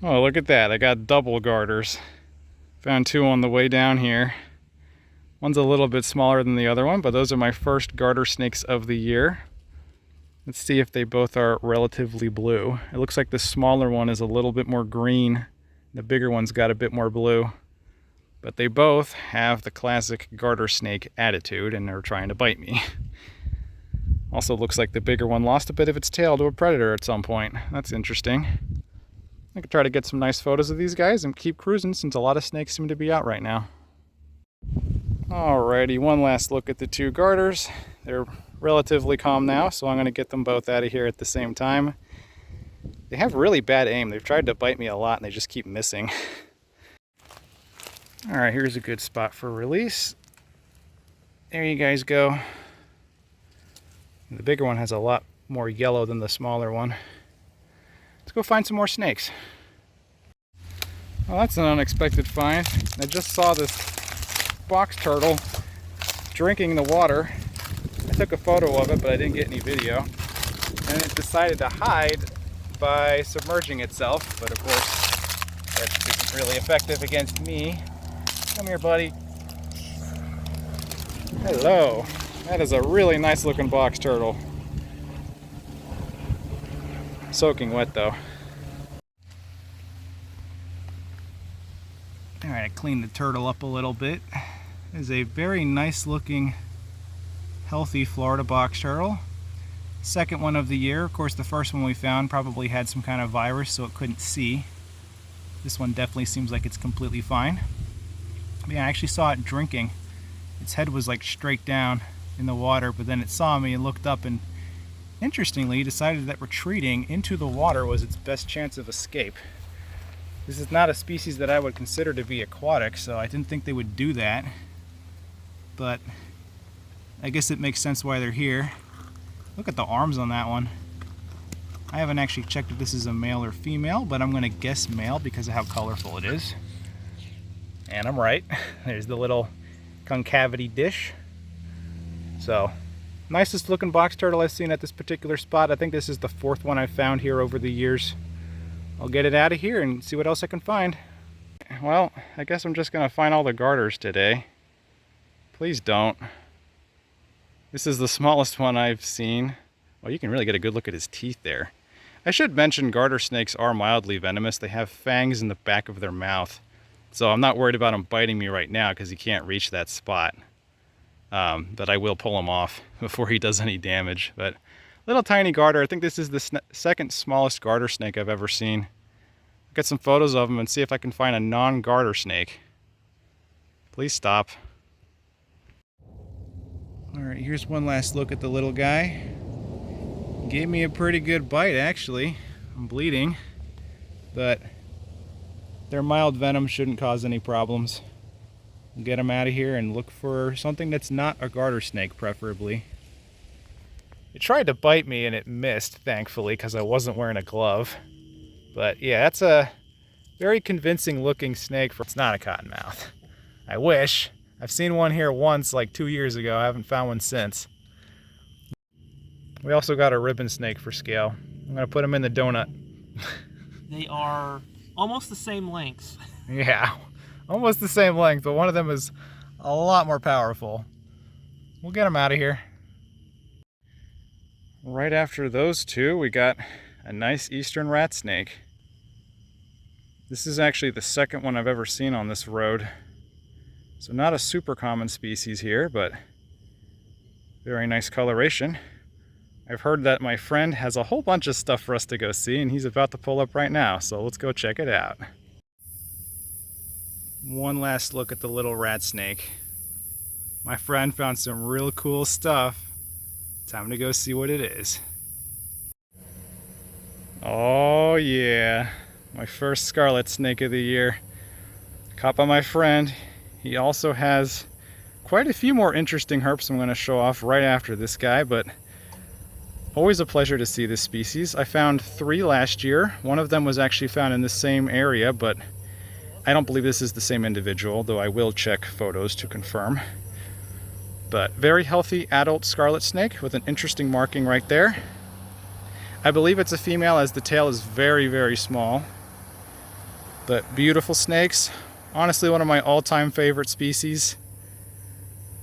Oh, look at that. I got double garters. Found two on the way down here. One's a little bit smaller than the other one, but those are my first garter snakes of the year. Let's see if they both are relatively blue. It looks like the smaller one is a little bit more green. The bigger one's got a bit more blue. But they both have the classic garter snake attitude and are trying to bite me. Also looks like the bigger one lost a bit of its tail to a predator at some point. That's interesting. I could try to get some nice photos of these guys and keep cruising since a lot of snakes seem to be out right now. Alrighty, one last look at the two garters. They're relatively calm now, so I'm going to get them both out of here at the same time. They have really bad aim. They've tried to bite me a lot and they just keep missing. Alright, here's a good spot for release. There you guys go. The bigger one has a lot more yellow than the smaller one. Let's go find some more snakes. Well, that's an unexpected find. I just saw this box turtle drinking the water. I took a photo of it, but I didn't get any video. And it decided to hide by submerging itself, but of course that isn't really effective against me. Come here, buddy. Hello. That is a really nice looking box turtle. Soaking wet though. Alright, I cleaned the turtle up a little bit. It is a very nice looking, healthy Florida box turtle. Second one of the year. Of course, the first one we found probably had some kind of virus, so it couldn't see. This one definitely seems like it's completely fine. But yeah, I actually saw it drinking. Its head was like straight down in the water, but then it saw me and looked up and interestingly decided that retreating into the water was its best chance of escape. This is not a species that I would consider to be aquatic, so I didn't think they would do that. But I guess it makes sense why they're here. Look at the arms on that one. I haven't actually checked if this is a male or female, but I'm going to guess male because of how colorful it is. And I'm right. There's the little concavity dish. So, nicest looking box turtle I've seen at this particular spot. I think this is the fourth one I've found here over the years. I'll get it out of here and see what else I can find. Well, I guess I'm just going to find all the garters today. Please don't. This is the smallest one I've seen. Well, you can really get a good look at his teeth there. I should mention garter snakes are mildly venomous. They have fangs in the back of their mouth. So I'm not worried about him biting me right now because he can't reach that spot. But I will pull him off before he does any damage. But little tiny garter. I think this is the second smallest garter snake I've ever seen. I'll get some photos of him and see if I can find a non-garter snake. Please stop. Alright, here's one last look at the little guy. Gave me a pretty good bite, actually. I'm bleeding, but their mild venom shouldn't cause any problems. We'll get him out of here and look for something that's not a garter snake, preferably. It tried to bite me and it missed, thankfully, because I wasn't wearing a glove. But yeah, that's a very convincing looking snake. It's not a cottonmouth. I wish. I've seen one here once, like 2 years ago. I haven't found one since. We also got a ribbon snake for scale. I'm going to put them in the donut. They are almost the same length. Yeah, almost the same length, but one of them is a lot more powerful. We'll get them out of here. Right after those two, we got a nice eastern rat snake. This is actually the second one I've ever seen on this road. So not a super common species here, but very nice coloration. I've heard that my friend has a whole bunch of stuff for us to go see, and he's about to pull up right now, so let's go check it out. One last look at the little rat snake. My friend found some real cool stuff. Time to go see what it is. Oh yeah, my first scarlet snake of the year. Caught by my friend. He also has quite a few more interesting herps I'm going to show off right after this guy, but always a pleasure to see this species. I found 3 last year. One of them was actually found in the same area, but I don't believe this is the same individual, though I will check photos to confirm. But very healthy adult scarlet snake with an interesting marking right there. I believe it's a female as the tail is very, very small. But beautiful snakes. Honestly, one of my all-time favorite species.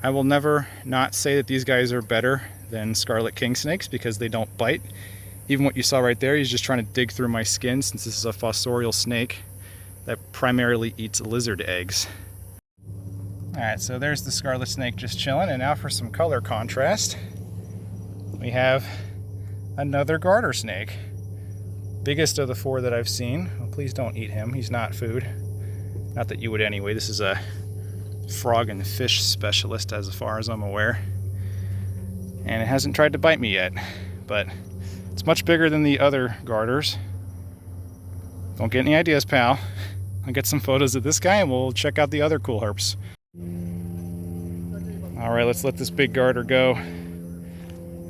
I will never not say that these guys are better than scarlet king snakes because they don't bite. Even what you saw right there, he's just trying to dig through my skin since this is a fossorial snake that primarily eats lizard eggs. Alright, so there's the scarlet snake just chilling, and now for some color contrast. We have another garter snake. Biggest of the 4 that I've seen. Well, please don't eat him, he's not food. Not that you would anyway. This is a frog and fish specialist as far as I'm aware. And it hasn't tried to bite me yet, but it's much bigger than the other garters. Don't get any ideas, pal. I'll get some photos of this guy and we'll check out the other cool herps. Alright, let's let this big garter go.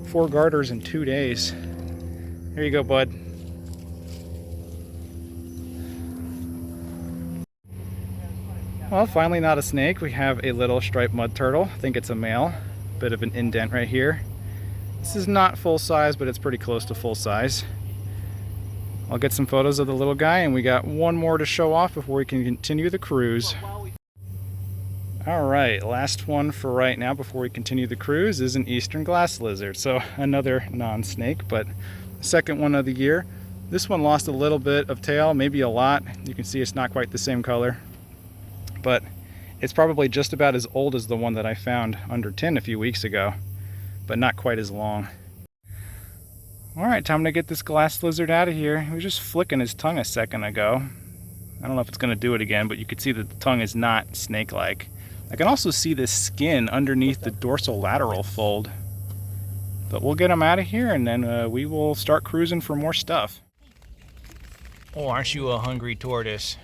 4 garters in 2 days. Here you go, bud. Well, finally not a snake. We have a little striped mud turtle. I think it's a male. Bit of an indent right here. This is not full size, but it's pretty close to full size. I'll get some photos of the little guy, and we got one more to show off before we can continue the cruise. Alright, last one for right now before we continue the cruise is an eastern glass lizard. So another non-snake, but the second one of the year. This one lost a little bit of tail, maybe a lot. You can see it's not quite the same color. But it's probably just about as old as the one that I found under tin a few weeks ago, but not quite as long. Alright, time to get this glass lizard out of here. He was just flicking his tongue a second ago. I don't know if it's going to do it again, but you can see that the tongue is not snake-like. I can also see the skin underneath the dorsolateral fold. But we'll get him out of here, and then we will start cruising for more stuff. Oh, aren't you a hungry tortoise?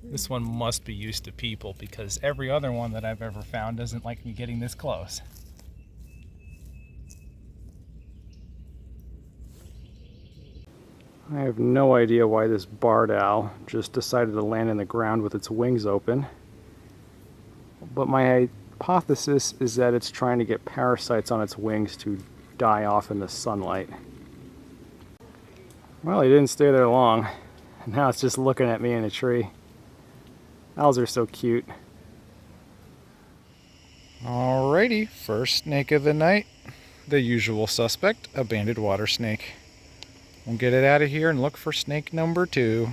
This one must be used to people because every other one that I've ever found doesn't like me getting this close. I have no idea why this barred owl just decided to land in the ground with its wings open. But my hypothesis is that it's trying to get parasites on its wings to die off in the sunlight. Well, he didn't stay there long. Now it's just looking at me in a tree. Owls are so cute. Alrighty, first snake of the night. The usual suspect, a banded water snake. We'll get it out of here and look for snake number 2.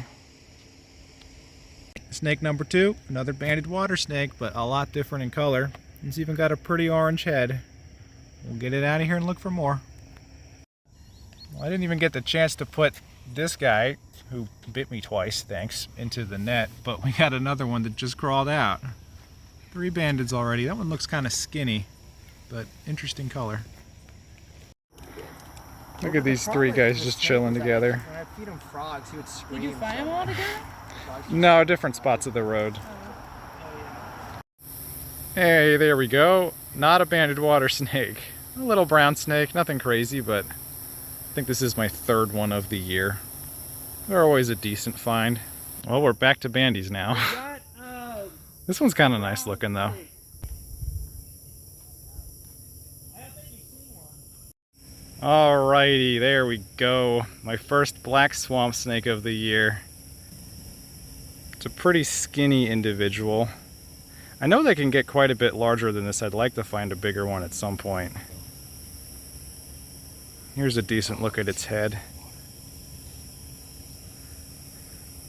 Snake number 2, another banded water snake, but a lot different in color. It's even got a pretty orange head. We'll get it out of here and look for more. Well, I didn't even get the chance to put this guy, who bit me twice, thanks, into the net, but we got another one that just crawled out. 3 bandeds already. That one looks kind of skinny, but interesting color. Look at these 3 guys just chilling together. When I feed him frogs, he would scream. Did you find them all together? No, different spots of the road. Hey, there we go. Not a banded water snake. A little brown snake, nothing crazy, but I think this is my 3rd one of the year. They're always a decent find. Well, we're back to bandies now. This one's kind of nice looking though. Alrighty, there we go. My first black swamp snake of the year. It's a pretty skinny individual. I know they can get quite a bit larger than this. I'd like to find a bigger one at some point. Here's a decent look at its head.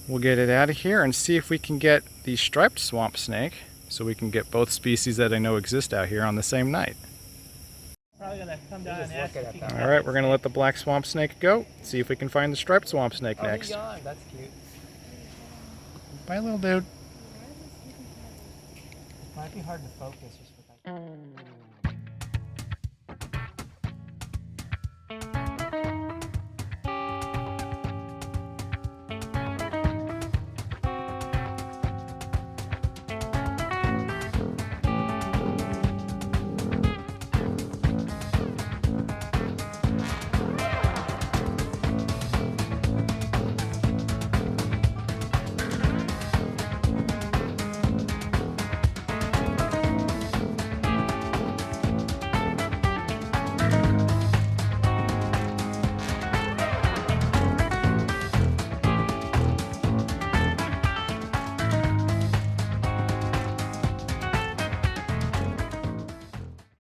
We'll get it out of here and see if we can get the striped swamp snake, so we can get both species that I know exist out here on the same night. Probably gonna come down and ask if he can. Alright, we're gonna let the black swamp snake go. See if we can find the striped swamp snake next. That's cute. Bye, little dude. Might be hard to focus just with that.